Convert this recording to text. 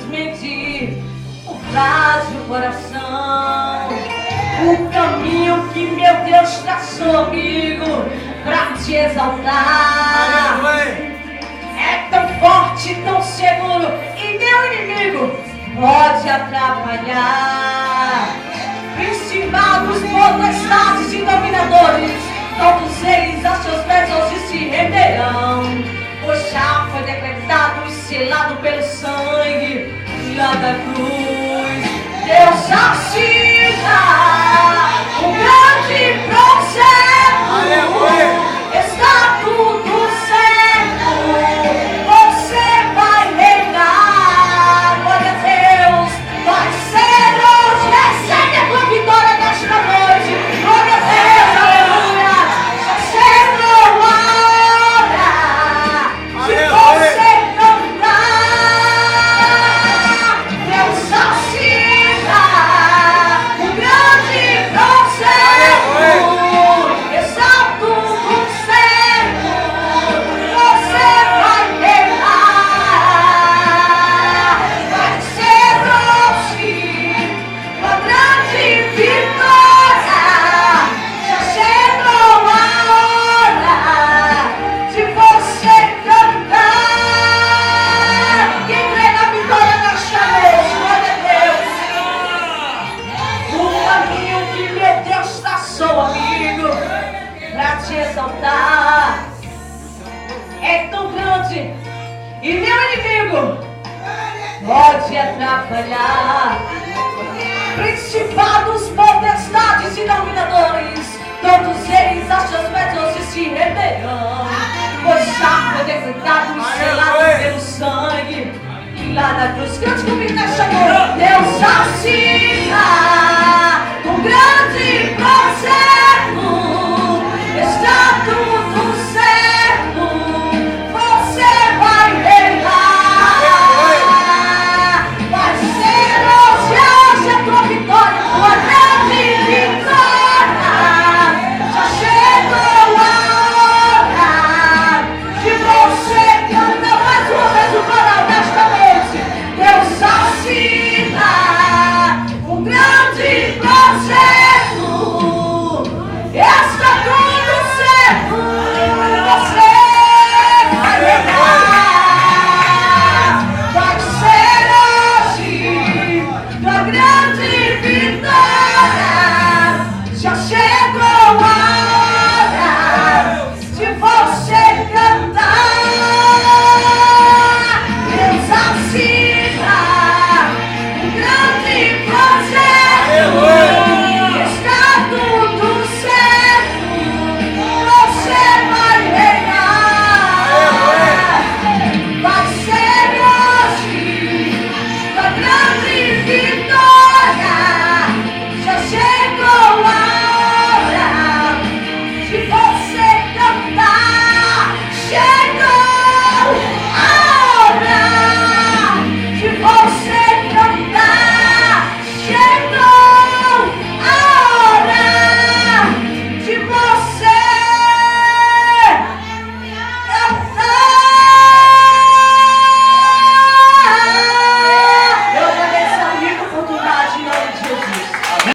simplesmente o frágil coração. O caminho que meu Deus traçou, amigo, pra te exaltar. É tão forte, tão seguro, e meu inimigo pode atrapalhar. Principados, potestades e dominadores, todos eles a seus pés hoje se renderão, pois já foi decretado e selado pelo sangue lá da cruz. Deus assina um grande projeto, está tudo certo, você vai reinar, glória a Deus, vai ser hoje, recebe a tua vitória nesta noite, glória a Deus, aleluia, chegou a hora de você cantar, Deus assina um grande projeto, está tudo certo, você vai reinar, vai ser hoje uma grande vitória, já chegou a hora de você cantar. Quem crê na vitória nesta noite, glória a Deus. O caminho que meu Deus traçou, amigo, pra te exaltar é tão grande, e meu inimigo pode atrapalhar. Principados, potestades e dominadores, todos eles a seus pés hoje se renderão, pois já foi decretado e selado pelo sangue e lá na cruz. Cante comigo nesta noite. Deus assina um grande projeto.